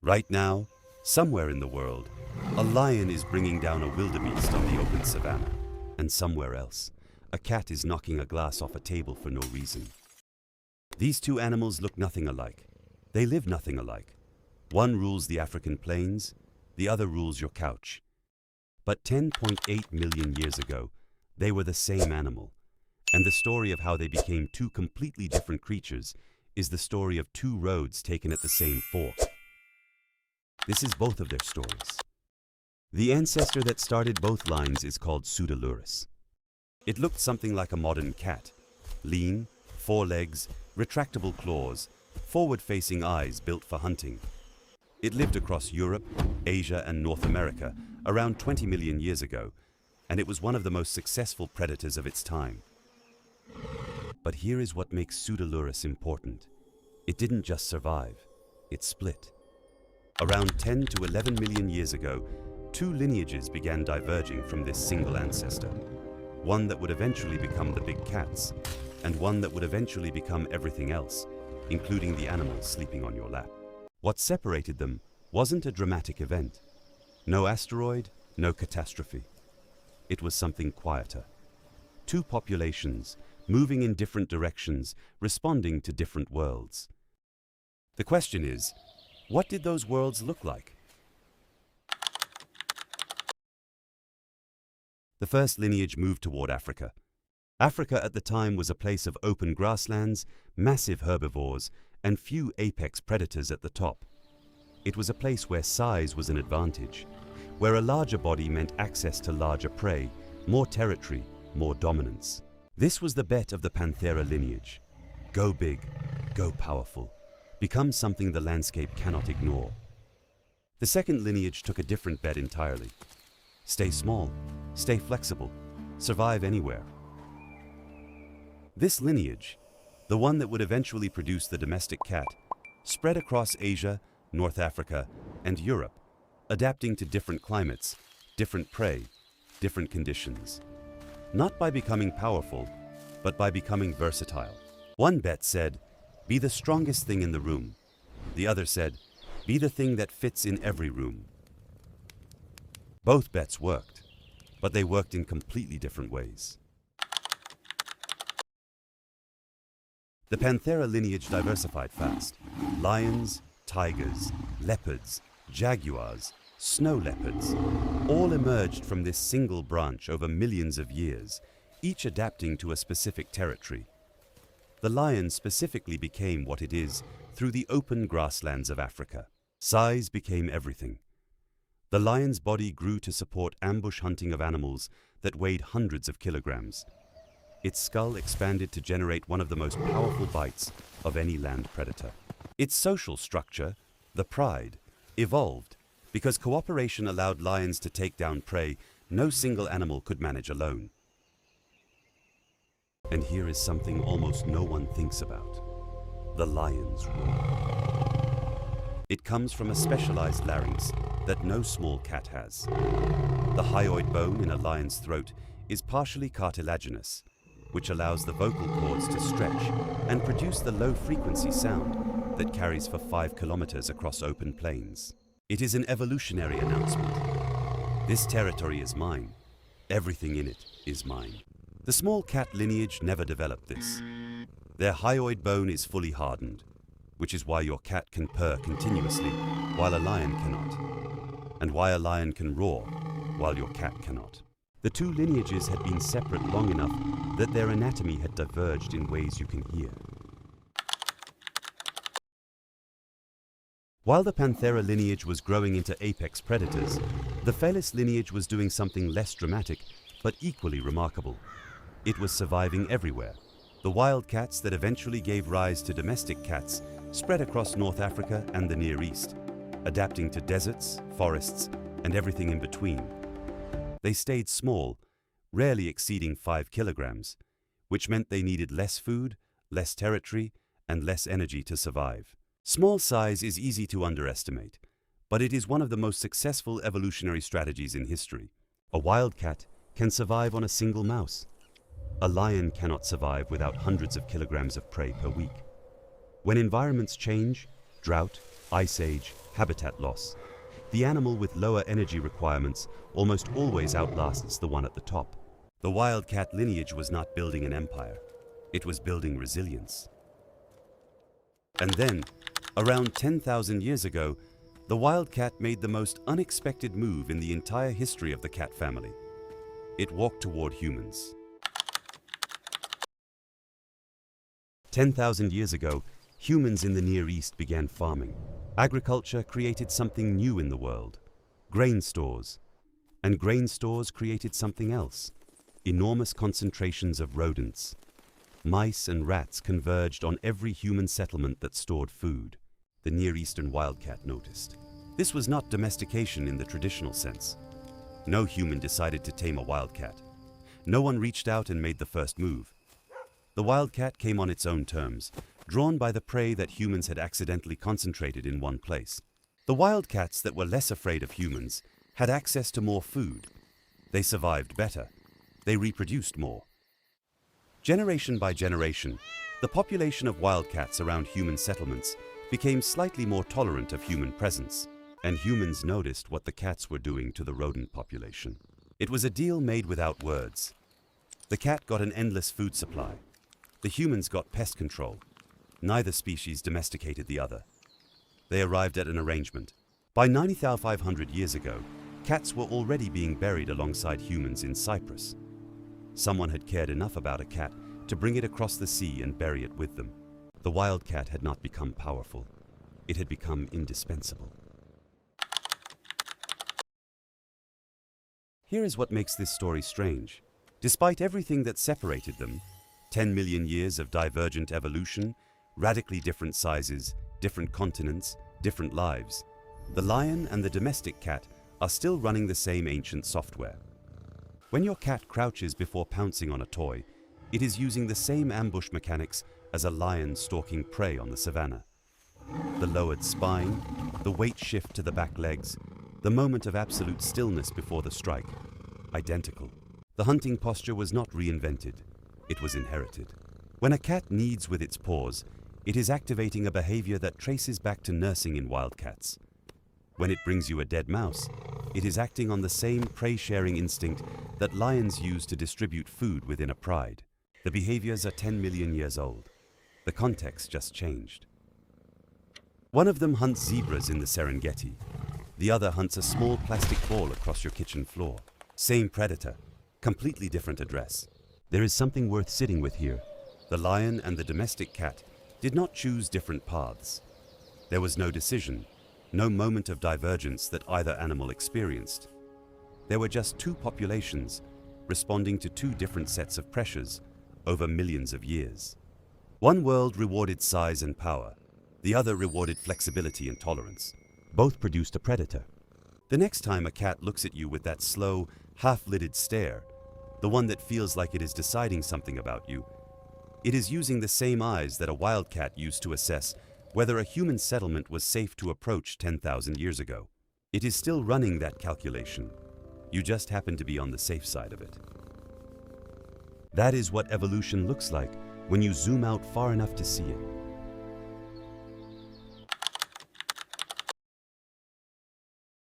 Right now, somewhere in the world, a lion is bringing down a wildebeest on the open savanna. And somewhere else, a cat is knocking a glass off a table for no reason. These two animals look nothing alike. They live nothing alike. One rules the African plains, the other rules your couch. But 10.8 million years ago, they were the same animal. And the story of how they became two completely different creatures is the story of two roads taken at the same fork. This is both of their stories. The ancestor that started both lines is called Pseudaelurus. It looked something like a modern cat. Lean, 4 legs, retractable claws, forward-facing eyes built for hunting. It lived across Europe, Asia, and North America around 20 million years ago, and it was one of the most successful predators of its time. But here is what makes Pseudaelurus important. It didn't just survive, it split. Around 10 to 11 million years ago, two lineages began diverging from this single ancestor. One that would eventually become the big cats, and one that would eventually become everything else, including the animals sleeping on your lap. What separated them wasn't a dramatic event. No asteroid, no catastrophe. It was something quieter. Two populations, moving in different directions, responding to different worlds. The question is, what did those worlds look like? The first lineage moved toward Africa. Africa at the time was a place of open grasslands, massive herbivores, and few apex predators at the top. It was a place where size was an advantage, where a larger body meant access to larger prey, more territory, more dominance. This was the bet of the Panthera lineage. Go big, go powerful, become something the landscape cannot ignore. The second lineage took a different bet entirely. Stay small, stay flexible, survive anywhere. This lineage, the one that would eventually produce the domestic cat, spread across Asia, North Africa, and Europe, adapting to different climates, different prey, different conditions. Not by becoming powerful, but by becoming versatile. One bet said, be the strongest thing in the room. The other said, be the thing that fits in every room. Both bets worked, but they worked in completely different ways. The Panthera lineage diversified fast. Lions, tigers, leopards, jaguars, snow leopards, all emerged from this single branch over millions of years, each adapting to a specific territory. The lion specifically became what it is through the open grasslands of Africa. Size became everything. The lion's body grew to support ambush hunting of animals that weighed hundreds of kilograms. Its skull expanded to generate one of the most powerful bites of any land predator. Its social structure, the pride, evolved because cooperation allowed lions to take down prey no single animal could manage alone. And here is something almost no one thinks about: the lion's roar. It comes from a specialized larynx that no small cat has. The hyoid bone in a lion's throat is partially cartilaginous, which allows the vocal cords to stretch and produce the low-frequency sound that carries for 5 kilometers across open plains. It is an evolutionary announcement. This territory is mine. Everything in it is mine. The small cat lineage never developed this. Their hyoid bone is fully hardened, which is why your cat can purr continuously while a lion cannot, and why a lion can roar while your cat cannot. The two lineages had been separate long enough that their anatomy had diverged in ways you can hear. While the Panthera lineage was growing into apex predators, the Felis lineage was doing something less dramatic, but equally remarkable. It was surviving everywhere. The wild cats that eventually gave rise to domestic cats spread across North Africa and the Near East, adapting to deserts, forests, and everything in between. They stayed small, rarely exceeding 5 kilograms, which meant they needed less food, less territory, and less energy to survive. Small size is easy to underestimate, but it is one of the most successful evolutionary strategies in history. A wildcat can survive on a single mouse. A lion cannot survive without hundreds of kilograms of prey per week. When environments change, drought, ice age, habitat loss. The animal with lower energy requirements almost always outlasts the one at the top. The wildcat lineage was not building an empire. It was building resilience. And then, around 10,000 years ago, the wildcat made the most unexpected move in the entire history of the cat family. It walked toward humans. 10,000 years ago, humans in the Near East began farming. Agriculture created something new in the world, grain stores. And grain stores created something else, enormous concentrations of rodents. Mice and rats converged on every human settlement that stored food. The Near Eastern wildcat noticed. This was not domestication in the traditional sense. No human decided to tame a wildcat. No one reached out and made the first move. The wildcat came on its own terms, drawn by the prey that humans had accidentally concentrated in one place. The wildcats that were less afraid of humans had access to more food. They survived better. They reproduced more. Generation by generation, the population of wildcats around human settlements became slightly more tolerant of human presence, and humans noticed what the cats were doing to the rodent population. It was a deal made without words. The cat got an endless food supply. The humans got pest control. Neither species domesticated the other. They arrived at an arrangement. By 90,500 years ago, cats were already being buried alongside humans in Cyprus. Someone had cared enough about a cat to bring it across the sea and bury it with them. The wildcat had not become powerful. It had become indispensable. Here is what makes this story strange. Despite everything that separated them, 10 million years of divergent evolution, radically different sizes, different continents, different lives, the lion and the domestic cat are still running the same ancient software. When your cat crouches before pouncing on a toy, it is using the same ambush mechanics as a lion stalking prey on the savannah. The lowered spine, the weight shift to the back legs, the moment of absolute stillness before the strike, identical. The hunting posture was not reinvented, it was inherited. When a cat kneads with its paws, it is activating a behavior that traces back to nursing in wildcats. When it brings you a dead mouse, it is acting on the same prey-sharing instinct that lions use to distribute food within a pride. The behaviors are 10 million years old. The context just changed. One of them hunts zebras in the Serengeti. The other hunts a small plastic ball across your kitchen floor. Same predator, completely different address. There is something worth sitting with here. The lion and the domestic cat did not choose different paths. There was no decision, no moment of divergence that either animal experienced. There were just two populations responding to two different sets of pressures over millions of years. One world rewarded size and power. The other rewarded flexibility and tolerance. Both produced a predator. The next time a cat looks at you with that slow, half-lidded stare, the one that feels like it is deciding something about you, it is using the same eyes that a wildcat used to assess whether a human settlement was safe to approach 10,000 years ago. It is still running that calculation. You just happen to be on the safe side of it. That is what evolution looks like when you zoom out far enough to see it.